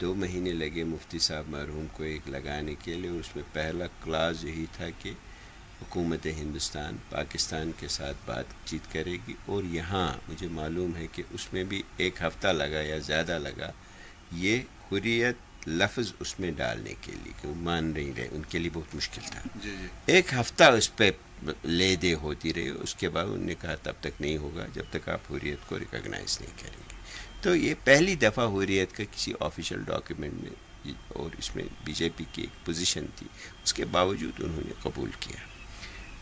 2 महीने लगे मुफ्ती साहब मरहूम को एक लगाने के लिए। उसमें पहला क्लास यही था कि हुकूमत हिंदुस्तान पाकिस्तान के साथ बातचीत करेगी, और यहाँ मुझे मालूम है कि उसमें भी 1 हफ़्ता लगा या ज़्यादा लगा ये हुर्रियत लफ्ज़ उसमें डालने के लिए, कि वो मान नहीं रहे, उनके लिए बहुत मुश्किल था। 1 हफ़्ता उस पर ले दे होती रही। उसके बाद उन्होंने कहा तब तक नहीं होगा जब तक आप हुर्रियत को रिकॉग्नाइज नहीं करेंगे। तो ये पहली दफ़ा हुर्रियत का किसी ऑफिशियल डॉक्यूमेंट में, और इसमें बीजेपी की एक पोजीशन थी, उसके बावजूद उन्होंने कबूल किया।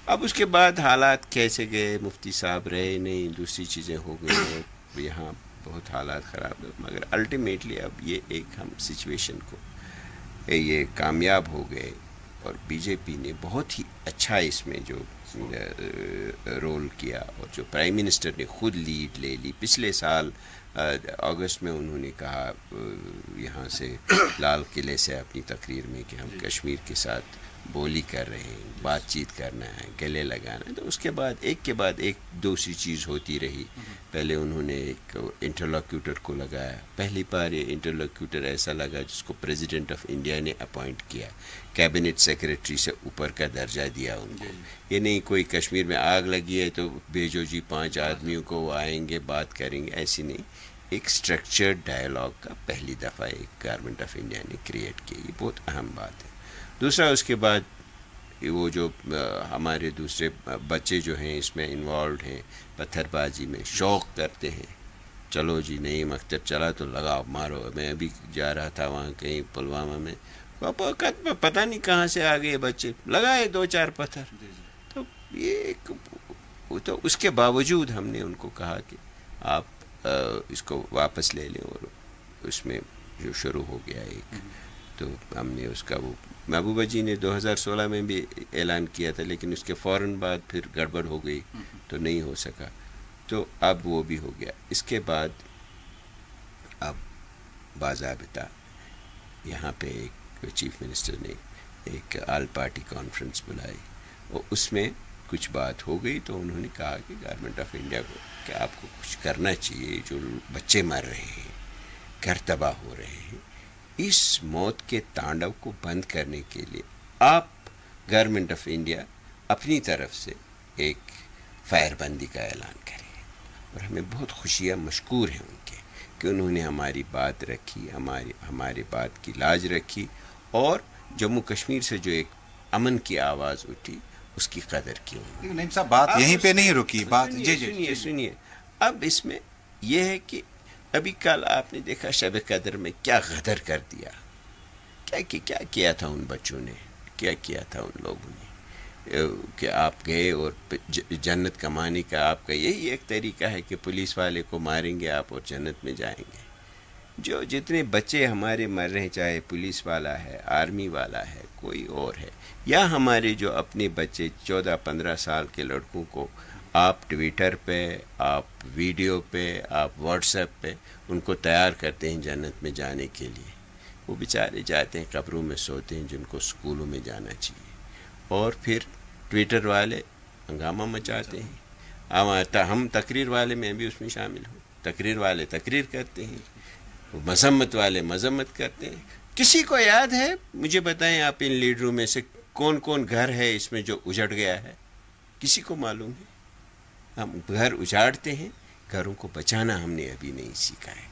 अब उसके बाद हालात कैसे गए, मुफ्ती साहब रहे नहीं, दूसरी चीज़ें हो गई, यहाँ बहुत हालात ख़राब हुए, मगर अल्टीमेटली अब ये एक हम सिचुएशन को ये कामयाब हो गए। और बीजेपी ने बहुत ही अच्छा इसमें जो रोल किया, और जो प्राइम मिनिस्टर ने खुद लीड ले ली। पिछले साल अगस्त में उन्होंने कहा यहाँ से लाल किले से अपनी तकरीर में कि हम कश्मीर के साथ बोली कर रहे हैं, बातचीत करना है, गले लगाना है। तो उसके बाद एक दूसरी चीज़ होती रही। पहले उन्होंने एक इंटरलोक्यूटर को लगाया। पहली बार ये इंटरलोक्यूटर ऐसा लगा जिसको प्रेसिडेंट ऑफ इंडिया ने अपॉइंट किया, कैबिनेट सेक्रेटरी से ऊपर का दर्जा दिया उनको। ये नहीं कोई कश्मीर में आग लगी है तो भेजो जी 5 आदमियों को, वो आएंगे बात करेंगे, ऐसी नहीं। एक स्ट्रक्चर्ड डायलॉग का पहली दफ़ा एक गवर्नमेंट ऑफ इंडिया ने क्रिएट किया। ये बहुत अहम बात है। दूसरा, उसके बाद वो जो हमारे दूसरे बच्चे जो हैं इसमें इन्वॉल्व हैं, पत्थरबाजी में शौक़ करते हैं, चलो जी नहीं मकतब चला तो लगाओ मारो। मैं अभी जा रहा था वहाँ कहीं पुलवामा में, पता नहीं कहाँ से आ गए बच्चे, लगाए 2-4 पत्थर। तो ये एक, तो उसके बावजूद हमने उनको कहा कि आप इसको वापस ले लें, और उसमें जो शुरू हो गया एक, तो हमने उसका वो महबूबा जी ने 2016 में भी ऐलान किया था, लेकिन उसके फ़ौरन बाद फिर गड़बड़ हो गई तो नहीं हो सका, तो अब वो भी हो गया। इसके बाद अब बाज़ाबिता यहाँ पे एक चीफ मिनिस्टर ने एक ऑल पार्टी कॉन्फ्रेंस बुलाई, और उसमें कुछ बात हो गई तो उन्होंने कहा कि गवर्नमेंट ऑफ इंडिया को कि आपको कुछ करना चाहिए। जो बच्चे मर रहे हैं, घर तबाह हो रहे हैं, इस मौत के तांडव को बंद करने के लिए आप गवर्नमेंट ऑफ इंडिया अपनी तरफ से एक फायरबंदी का ऐलान करें। और हमें बहुत खुशियाँ मशकूर हैं उनके कि उन्होंने हमारी बात रखी, हमारी बात की लाज रखी और जम्मू कश्मीर से जो एक अमन की आवाज़ उठी उसकी कदर की उन्होंने। नहीं साहब, बात यहीं पे नहीं रुकी, बात सुनिए। अब इसमें यह है कि अभी कल आपने देखा शब कदर में क्या गदर कर दिया, क्या किया था उन बच्चों ने, क्या किया था उन लोगों ने कि आप गए और जन्नत कमाने का आपका यही एक तरीका है कि पुलिस वाले को मारेंगे आप और जन्नत में जाएंगे। जो जितने बच्चे हमारे मर रहे हैं, चाहे पुलिस वाला है, आर्मी वाला है, कोई और है, या हमारे जो अपने बच्चे 14-15 साल के लड़कों को आप ट्विटर पे, आप वीडियो पे, आप व्हाट्सएप पे उनको तैयार करते हैं जन्नत में जाने के लिए, वो बेचारे जाते हैं कब्रों में सोते हैं जिनको स्कूलों में जाना चाहिए। और फिर ट्विटर वाले हंगामा मचाते हैं। हम तकरीर वाले, मैं भी उसमें शामिल हूँ, तकरीर वाले तकरीर करते हैं, मजम्मत वाले मजम्मत करते हैं। किसी को याद है, मुझे बताएं आप इन लीडरों में से कौन कौन घर है इसमें जो उजड़ गया है? किसी को मालूम है? हम घर उजाड़ते हैं, घरों को बचाना हमने अभी नहीं सीखा है।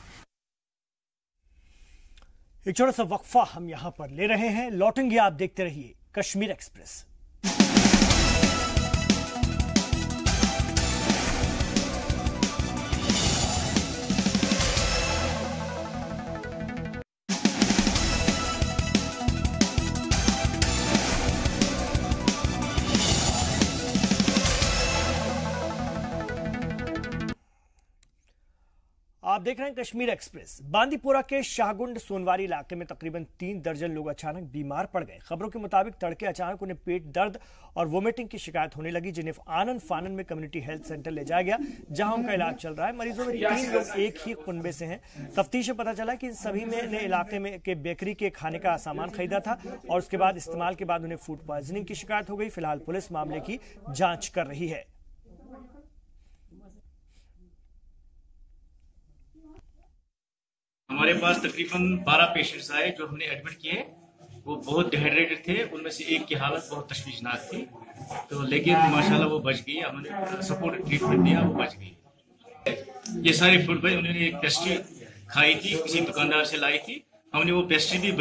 एक छोटा सा वक्फा हम यहाँ पर ले रहे हैं, लौटेंगे, आप देखते रहिए कश्मीर एक्सप्रेस। आप देख रहे हैं कश्मीर एक्सप्रेस। बांदीपुरा के शाहगुंड सोनवारी इलाके में तकरीबन 3 दर्जन लोग अचानक बीमार पड़ गए। खबरों के मुताबिक तड़के अचानक उन्हें पेट दर्द और वोमिटिंग की शिकायत होने लगी, जिन्हें आनन फानन में कम्युनिटी हेल्थ सेंटर ले जाया गया, जहां उनका इलाज चल रहा है। मरीजों में 3 लोग एक ही कुनबे से हैं। तफ्तीश में पता चला कि इन सभी ने इलाके में के बेकरी के खाने का सामान खरीदा था और उसके बाद इस्तेमाल के बाद उन्हें फूड पॉइजनिंग की शिकायत हो गई। फिलहाल पुलिस मामले की जांच कर रही है। हमारे पास तकरीबन 12 पेशेंट्स आए जो हमने एडमिट किए। वो बहुत डिहाइड्रेटेड थे, उनमें से एक की हालत बहुत तशवीशनाक थी, तो लेकिन माशाल्लाह वो बच गई। हमने सपोर्ट ट्रीटमेंट दिया, वो बच गई। ये सारी फूड पर उन्होंने एक पेस्ट्री खाई थी, किसी दुकानदार से लाई थी। हमने वो पेस्ट्री भी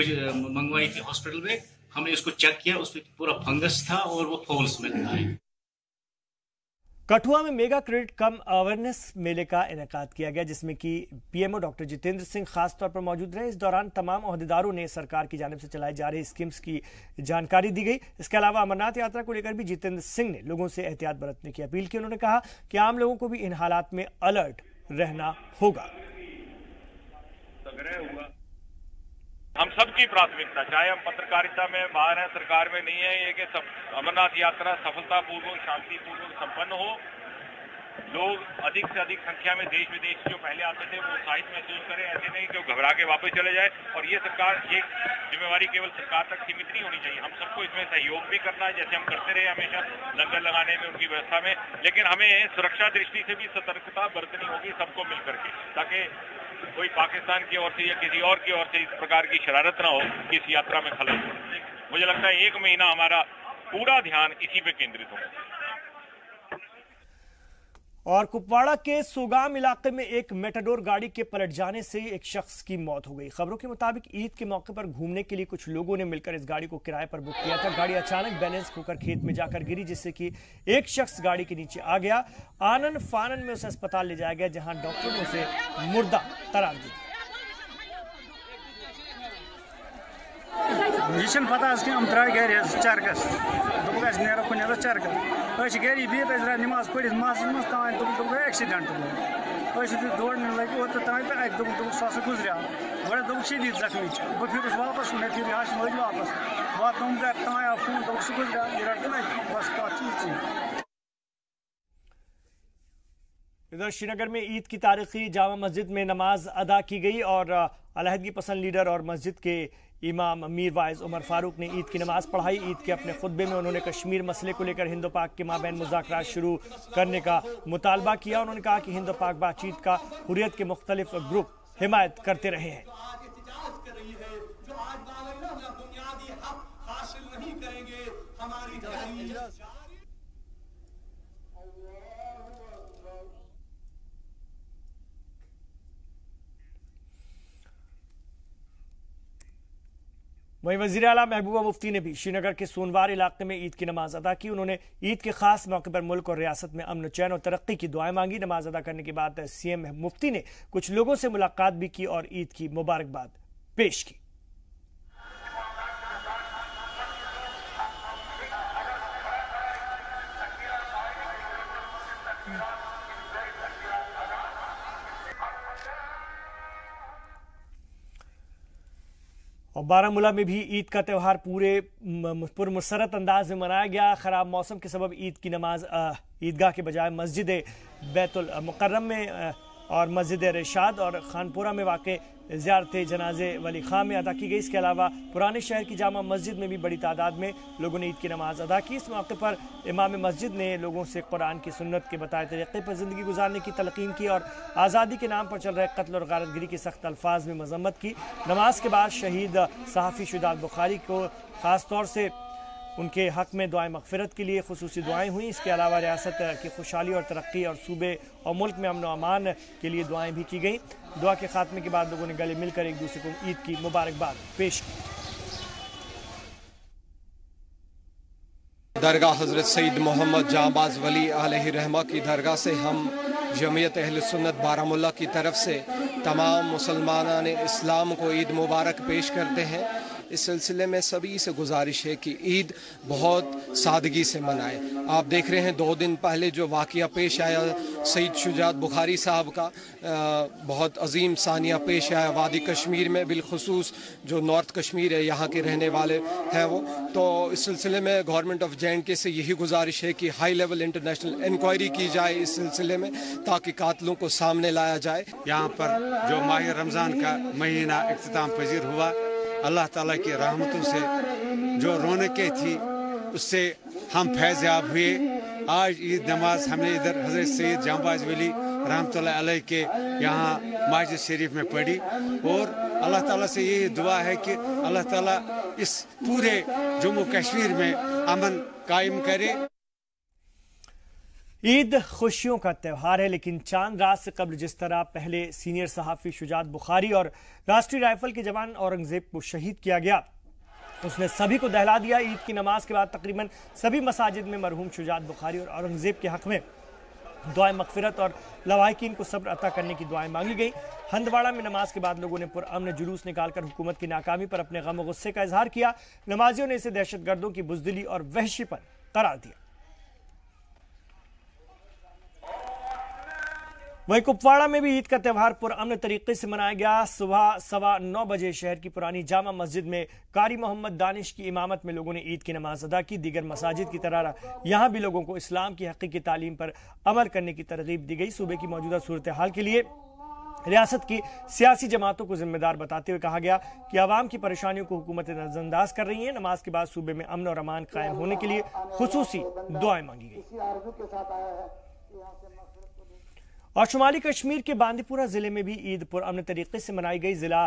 मंगवाई थी हॉस्पिटल में। हमने उसको चेक किया, उसमें पूरा फंगस था और वो फाउल स्मेल था। कठुआ में मेगा क्रेडिट कम अवेयरनेस मेले का इनेकाद किया गया, जिसमें कि पीएमओ डॉक्टर जितेंद्र सिंह खास तौर पर मौजूद रहे। इस दौरान तमाम ओहदेदारों ने सरकार की जानिब से चलाई जा रही स्कीम्स की जानकारी दी गई। इसके अलावा अमरनाथ यात्रा को लेकर भी जितेंद्र सिंह ने लोगों से एहतियात बरतने की अपील की। उन्होंने कहा कि आम लोगों को भी इन हालात में अलर्ट रहना होगा। हम सबकी प्राथमिकता, चाहे हम पत्रकारिता में बाहर हैं, सरकार में नहीं है, ये कि सब अमरनाथ यात्रा सफलतापूर्वक शांतिपूर्वक संपन्न हो। लोग अधिक से अधिक संख्या में देश विदेश जो पहले आते थे वो उत्साहित महसूस करें, ऐसे नहीं कि वो घबरा के वापस चले जाए। और ये सरकार, ये जिम्मेवारी केवल सरकार तक सीमित नहीं होनी चाहिए। हम सबको इसमें सहयोग भी करना है, जैसे हम करते रहे हमेशा लंगर लगाने में, उनकी व्यवस्था में। लेकिन हमें सुरक्षा दृष्टि से भी सतर्कता बरतनी होगी सबको मिलकर के, ताकि कोई पाकिस्तान की ओर से या किसी और की ओर से इस प्रकार की शरारत ना हो कि इस यात्रा में खलल हो। मुझे लगता है 1 महीना हमारा पूरा ध्यान इसी पे केंद्रित होगा। और कुपवाड़ा के सोगाम इलाके में एक मेटाडोर गाड़ी के पलट जाने से एक शख्स की मौत हो गई। खबरों के मुताबिक ईद के मौके पर घूमने के लिए कुछ लोगों ने मिलकर इस गाड़ी को किराए पर बुक किया था। गाड़ी अचानक बैलेंस खोकर खेत में जाकर गिरी, जिससे कि एक शख्स गाड़ी के नीचे आ गया। आनन फानन में उसे अस्पताल ले जाया गया, जहां डॉक्टरों ने उसे मुर्दा करार दी। यह पता कि द्राय गर चरकस दोपक नो कुन चरकस गरी बिहत द्राय नमाज पढ़ मस्जिद मज तान दोपक एक्सीडेंट गो दौड़ने लगे तो तान पे दोपक सह गुजरिया गो दोपक शदीद जख्मी बह फिर वापस मे फिर यहाँ लग वापस वात गर तान आव फोन दोपक सह गुजरिया यह रट बस कत चीज। इधर श्रीनगर में ईद की तारीखी जामा मस्जिद में नमाज अदा की गई और अलहदगी पसंद लीडर और मस्जिद के इमाम मीर वाइज उमर फारूक ने ईद की नमाज पढ़ाई। ईद के अपने खुतबे में उन्होंने कश्मीर मसले को लेकर हिंदो पाक के माबैन मुज़ाकरात शुरू करने का मुतालबा किया। उन्होंने कहा कि हिंदो पाक बातचीत का हुर्रियत के मुख्तलिफ ग्रुप हिमायत करते रहे हैं। वहीं वज़ीर आला महबूबा मुफ्ती ने भी श्रीनगर के सोनवार इलाके में ईद की नमाज अदा की। उन्होंने ईद के खास मौके पर मुल्क और रियासत में अमन चैन और तरक्की की दुआएं मांगी। नमाज अदा करने के बाद सीएम मुफ्ती ने कुछ लोगों से मुलाकात भी की और ईद की मुबारकबाद पेश की। और बारामूला में भी ईद का त्यौहार पूरे पुरमसरत अंदाज में मनाया गया। खराब मौसम के सबब ईद की नमाज ईदगाह के बजाय मस्जिद बैतुल मुकर्रम में और मस्जिद रिशाद और खानपुरा में वाक़ ज़ियारत जनाजे वली खां में अदा की गई। इसके अलावा पुराने शहर की जामा मस्जिद में भी बड़ी तादाद में लोगों ने ईद की नमाज अदा की। इस मौके पर इमाम मस्जिद ने लोगों से कुरान की सुन्नत के बताए तरीक़े पर ज़िंदगी गुजारने की तलक़ीन की और आज़ादी के नाम पर चल रहे कत्ल और गारतगिरी की सख्त अल्फाज में मजम्मत की। नमाज के बाद शहीद सहाफ़ी शुजात बुखारी को ख़ास तौर से उनके हक़ में दुआएं मग़फ़िरत के लिए खुसूसी दुआएं हुई। इसके अलावा रियासत की खुशहाली और तरक्की और सूबे और मुल्क में अमन व अमान के लिए दुआएं भी की गईं। दुआ के खात्मे के बाद लोगों ने गले मिलकर एक दूसरे को ईद की मुबारकबाद पेश की। दरगाह हज़रत सईद मोहम्मद जांबाज वली अलैहि रहमा की दरगाह से हम जमीयत अहले सुन्नत बारामुल्ला की तरफ से तमाम मुसलमान इस्लाम को ईद मुबारक पेश करते हैं। इस सिलसिले में सभी से गुजारिश है कि ईद बहुत सादगी से मनाएं। आप देख रहे हैं 2 दिन पहले जो वाक़या पेश आया सईद शुजात बुखारी साहब का, बहुत अजीम सानिया पेश आया वादी कश्मीर में, बिलखुसूस जो नॉर्थ कश्मीर है यहाँ के रहने वाले हैं वो। तो इस सिलसिले में गवर्नमेंट ऑफ J&K से यही गुजारिश है कि हाई लेवल इंटरनेशनल इंक्वायरी की जाए इस सिलसिले में, ताकि कातलों को सामने लाया जाए। यहाँ पर जो माह रमज़ान का महीना इख्तिताम पजीर हुआ, अल्लाह ताला की रहमतों से जो रौनकें थी उससे हम फैज़याब हुए। आज ईद नमाज हमने इधर हज़रत सैयद जांबाज वली रहमतुल्लाह अलैह के यहाँ मस्जिद शरीफ में पढ़ी और अल्लाह ताला से ये दुआ है कि अल्लाह ताला इस पूरे जम्मू कश्मीर में अमन कायम करे। ईद खुशियों का त्यौहार है, लेकिन चांद रात से कबल जिस तरह पहले सीनियर सहाफ़ी शुजात बुखारी और राष्ट्रीय राइफल के जवान औरंगजेब को शहीद किया गया, उसने सभी को दहला दिया। ईद की नमाज के बाद तकरीबन सभी मसाजिद में मरहूम शुजात बुखारी और औरंगजेब के हक़ में दुआएं मग़फ़िरत और लवाहिकीन को सब्र अता करने की दुआएं मांगी गई। हंदवाड़ा में नमाज के बाद लोगों ने पुरअमन जुलूस निकालकर हुकूमत की नाकामी पर अपने गम और गुस्से का इजहार किया। नमाजियों ने इसे दहशतगर्दों की बुज़दिली और वहशीपन करार दिया। वहीं कुपवाड़ा में भी ईद का त्यौहार पुरअमन तरीके से मनाया गया। सुबह 9:15 बजे शहर की पुरानी जामा मस्जिद में कारी मोहम्मद दानिश की इमामत में लोगों ने ईद की नमाज अदा की। दीगर मसाजिद की तरह यहाँ भी लोगों को इस्लाम की हकीकी तालीम पर अमल करने की तरगीब दी गई। सूबे की मौजूदा सूरत हाल के लिए रियासत की सियासी जमातों को जिम्मेदार बताते हुए कहा गया कि आवाम की परेशानियों को हुकूमत नजरअंदाज कर रही है। नमाज के बाद सूबे में अमन और अमान कायम होने के लिए खुसूसी दुआएं मांगी गई। और शुमाली कश्मीर के बांदीपुरा जिले में भी ईद पुरअमन तरीके से मनाई गई। जिला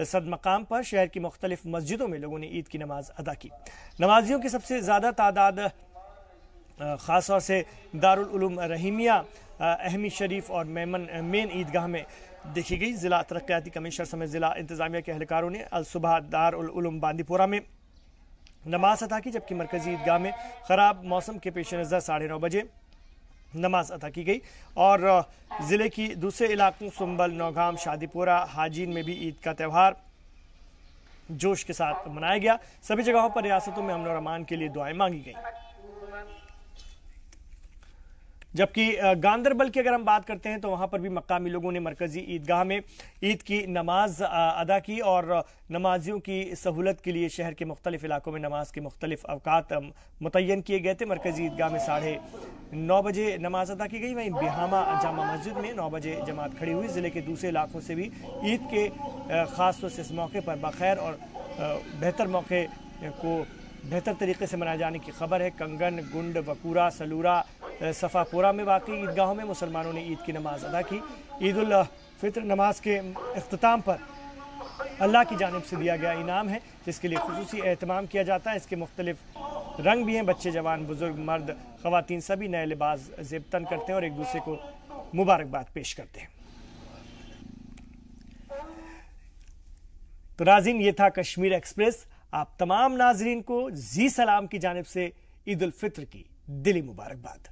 सदमकाम पर शहर की मुख्तलिफ मस्जिदों में लोगों ने ईद की नमाज अदा की। नमाजियों की सबसे ज़्यादा तादाद ख़ास तौर से दारुल उलूम रहीमिया, अहमी शरीफ और मेन ईदगाह में देखी गई। जिला तरक्याती कमिश्नर समेत जिला इंतजामिया के अहलकारों ने अल सुबह दारुल उलूम बांदीपुरा में नमाज अदा की, जबकि मरकजी ईदगाह में ख़राब मौसम के पेश नज़र 9:30 बजे नमाज अदा की गई। और ज़िले की दूसरे इलाकों सुंबल, नौगाम, शादीपुरा, हाजीन में भी ईद का त्यौहार जोश के साथ मनाया गया। सभी जगहों पर रियासतों में अमन और अमान के लिए दुआएं मांगी गई। जबकि गांदरबल की अगर हम बात करते हैं तो वहां पर भी मकामी लोगों ने मरकजी ईदगाह में ईद की नमाज अदा की और नमाजियों की सहूलत के लिए शहर के मुख्तलिफ इलाकों में नमाज के मुख्तलिफ अवकात मुतय्यन किए गए थे। मरकजी ईदगाह में 9:30 बजे नमाज अदा की गई। वहीं बिहामा जामा मस्जिद में 9 बजे जमात खड़ी हुई। ज़िले के दूसरे इलाकों से भी ईद के ख़ास तौर से इस मौके पर बखैर और बेहतर मौके को बेहतर तरीके से मनाए जाने की खबर है। कंगन, गुंड, वकूरा, सलूरा, सफ़ापोरा में वाकई ईदगाहों में मुसलमानों ने ईद की नमाज अदा की। ईद उल फितर नमाज के अख्ताम पर अल्लाह की जानिब से दिया गया इनाम है, जिसके लिए खुसूसी एहतमाम किया जाता है। इसके मुख्तलिफ रंग भी हैं। बच्चे, जवान, बुजुर्ग, मर्द, ख़वातीन सभी नए लिबास ज़ेबतन करते हैं और एक दूसरे को मुबारकबाद पेश करते हैं। तो नाज़रीन, ये था कश्मीर एक्सप्रेस। आप तमाम नाजरीन को जी सलाम की जानिब से ईद उल फित्र की दिली मुबारकबाद।